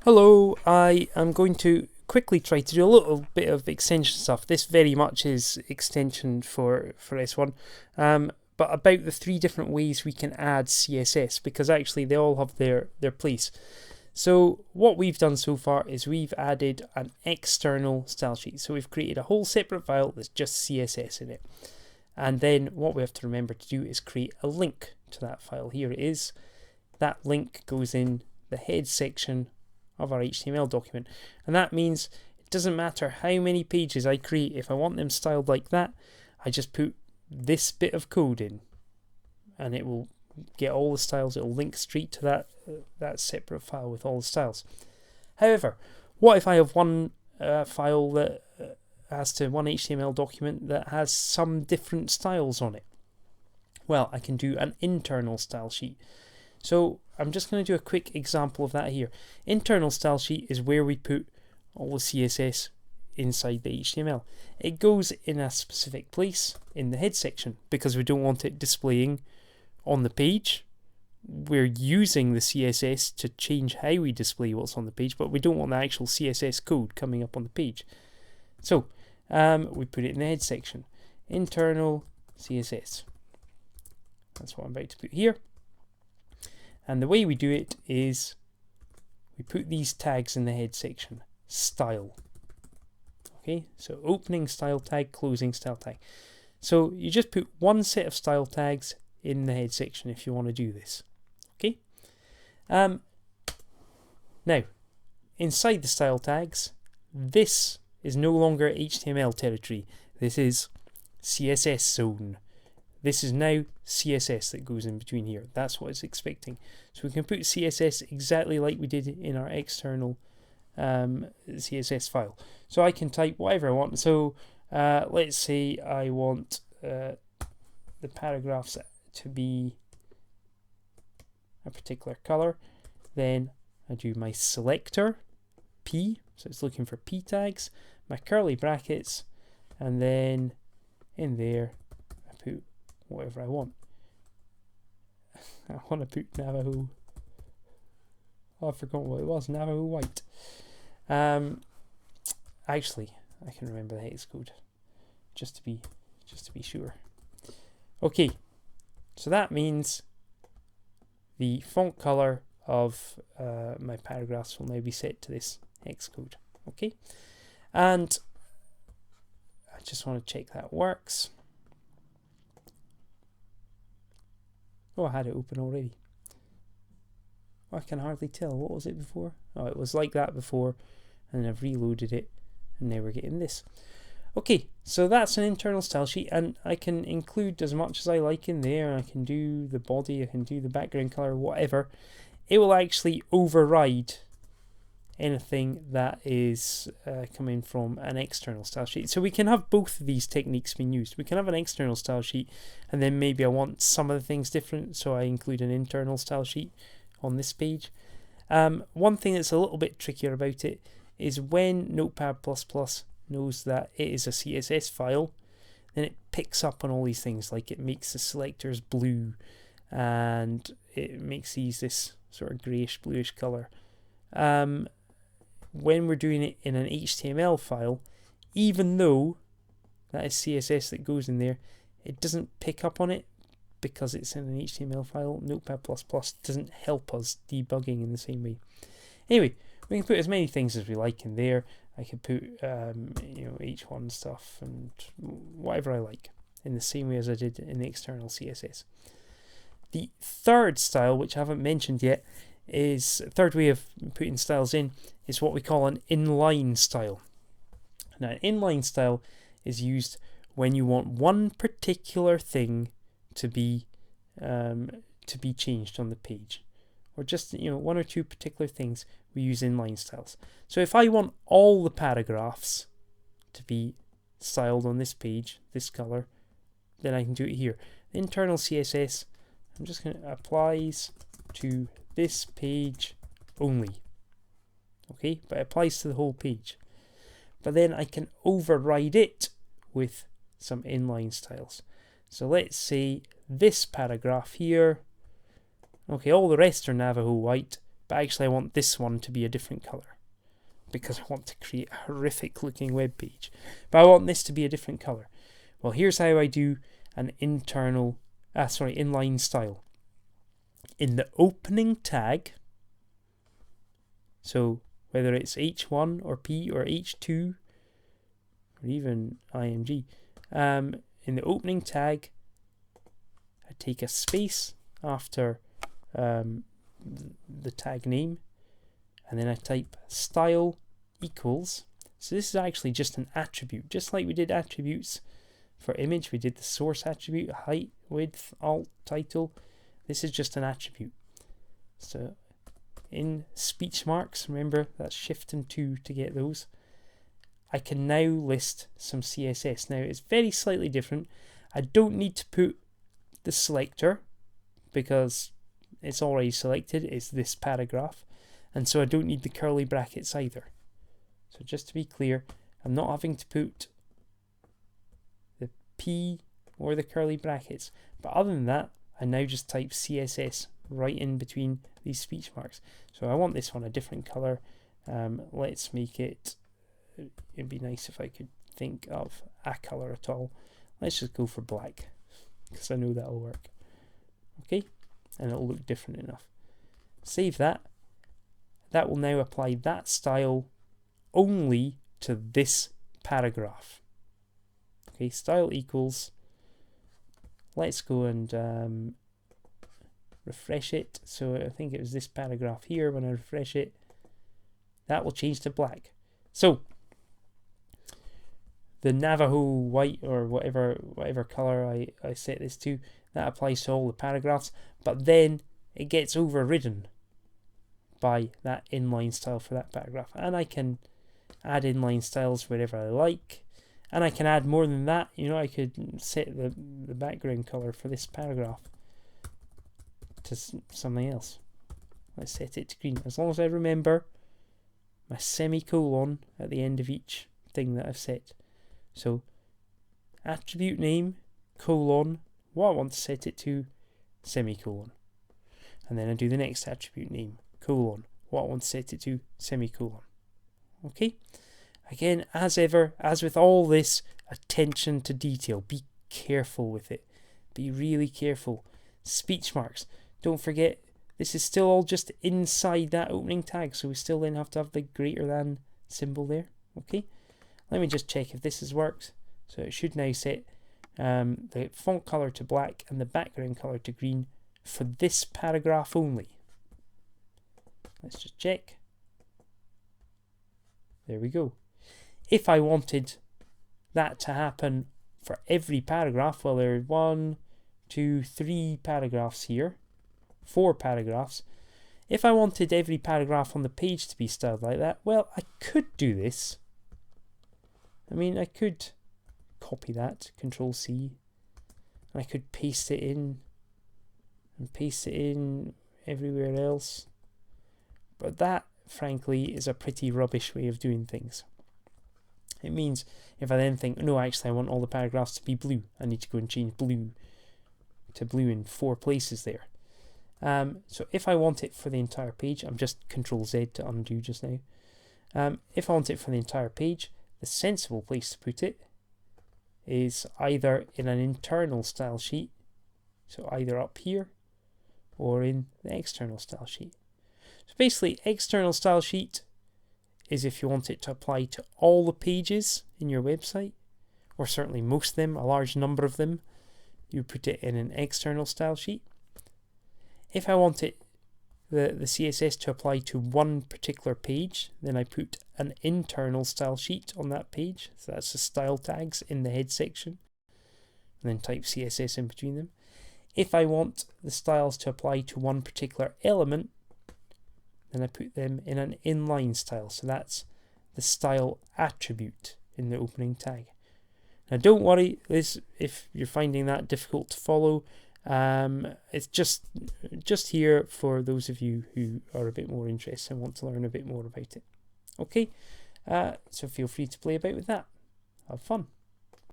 Hello, I am going to quickly try to do a little bit of extension stuff. This very much is extension for S1, but about the three different ways we can add CSS, because actually they all have their place. So what we've done so far is we've added an external style sheet. So we've created a whole separate file that's just CSS in it. And then what we have to remember to do is create a link to that file. Here it is. That link goes in the head section of our HTML document, and that means it doesn't matter how many pages I create. If I want them styled like that, I just put this bit of code in and it will get all the styles. It will link straight to that separate file with all the styles. However, what if I have one file that has to one HTML document that has some different styles on it? Well, I can do an internal style sheet. So I'm just going to do a quick example of that here. Internal style sheet is where we put all the CSS inside the HTML. It goes in a specific place in the head section because we don't want it displaying on the page. We're using the CSS to change how we display what's on the page, but we don't want the actual CSS code coming up on the page. So we put it in the head section. Internal CSS. That's what I'm about to put here. And the way we do it is we put these tags in the head section. Style. Okay, so opening style tag, closing style tag. So you just put one set of style tags in the head section if you want to do this. Okay. Now, inside the style tags, this is no longer HTML territory. This is CSS zone. This is now CSS that goes in between here. That's what it's expecting. So we can put CSS exactly like we did in our external CSS file. So I can type whatever I want. So let's say I want the paragraphs to be a particular color. Then I do my selector, P, so it's looking for P tags, my curly brackets, and then in there I put whatever I want. I want to put Navajo. Oh, I've forgotten what it was. Navajo white. Actually, I can remember the hex code just to be sure. Okay, so that means the font color of my paragraphs will now be set to this hex code. Okay, and I just want to check that works. Oh, I had it open already. Oh, I can hardly tell. What was it before? Oh, it was like that before, and then I've reloaded it, and now we're getting this. Okay, so that's an internal style sheet, and I can include as much as I like in there. I can do the body, I can do the background color, whatever. It will actually override anything that is coming from an external style sheet. So we can have both of these techniques being used. We can have an external style sheet, and then maybe I want some of the things different, so I include an internal style sheet on this page. One thing that's a little bit trickier about it is when Notepad++ knows that it is a CSS file, then it picks up on all these things, like it makes the selectors blue, and it makes these this sort of greyish bluish colour. When we're doing it in an HTML file, even though that is CSS that goes in there, it doesn't pick up on it because it's in an HTML file. Notepad++ doesn't help us debugging in the same way. Anyway, we can put as many things as we like in there. I can put H1 stuff and whatever I like in the same way as I did in the external CSS. The third style, which I haven't mentioned yet, is third way of putting styles in is what we call an inline style. Now, an inline style is used when you want one particular thing to be changed on the page, or just one or two particular things. We use inline styles. So if I want all the paragraphs to be styled on this page, this color, then I can do it here. Internal CSS, I'm just going to applies to this page only. Okay, but it applies to the whole page. But then I can override it with some inline styles. So let's say this paragraph here. Okay, all the rest are Navajo white, but but actually I want this one to be a different color because I want to create a horrific looking web page. But I want this to be a different color. Well, here's how I do an inline style. In the opening tag, so whether it's H1 or P or H2 or even IMG, in the opening tag, I take a space after the tag name, and then I type style equals. So this is actually just an attribute, just like we did attributes for image. We did the source attribute, height, width, alt, title. This is just an attribute. So in speech marks, remember that's Shift and 2 to get those, I can now list some CSS. Now it's very slightly different. I don't need to put the selector because it's already selected, it's this paragraph, and so I don't need the curly brackets either. So just to be clear, I'm not having to put the P or the curly brackets, but other than that, I now just type CSS right in between these speech marks. So I want this one a different color. Let's make it, it'd be nice if I could think of a color at all. Let's just go for black, because I know that'll work. Okay, and it'll look different enough. Save that. That will now apply that style only to this paragraph. Okay, style equals, let's go and refresh it. So I think it was this paragraph here. When I refresh it, that will change to black. So the Navajo white or whatever color I set this to, that applies to all the paragraphs, but then it gets overridden by that inline style for that paragraph. And I can add inline styles wherever I like, and I can add more than that. You know, I could set the background color for this paragraph to something else. Let's set it to green, as long as I remember my semicolon at the end of each thing that I've set. So attribute name, colon, what I want to set it to, semicolon. And then I do the next attribute name, colon, what I want to set it to, semicolon. Okay, again, as ever, as with all this, attention to detail. Be careful with it. Be really careful. Speech marks. Don't forget, this is still all just inside that opening tag, so we still then have to have the greater than symbol there. Okay, let me just check if this has worked. So it should now set the font color to black and the background color to green for this paragraph only. Let's just check. There we go. If I wanted that to happen for every paragraph, well, there are 1, 2, 3 paragraphs here, 4 paragraphs. If I wanted every paragraph on the page to be styled like that, well, I could do this. I mean, I could copy that, Control C, and I could paste it in and paste it in everywhere else. But that, frankly, is a pretty rubbish way of doing things. It means if I then think, no, actually I want all the paragraphs to be blue, I need to go and change blue to blue in 4 places there. So if I want it for the entire page, I'm just Control Z to undo just now. If I want it for the entire page, the sensible place to put it is either in an internal style sheet, so either up here, or in the external style sheet. So basically, external style sheet is if you want it to apply to all the pages in your website, or certainly most of them, a large number of them, you put it in an external style sheet. If I want it, the CSS to apply to one particular page, then I put an internal style sheet on that page. So that's the style tags in the head section, and then type CSS in between them. If I want the styles to apply to one particular element, then I put them in an inline style. So that's the style attribute in the opening tag. Now don't worry this if you're finding that difficult to follow. It's just here for those of you who are a bit more interested and want to learn a bit more about it. Okay, so feel free to play about with that. Have fun.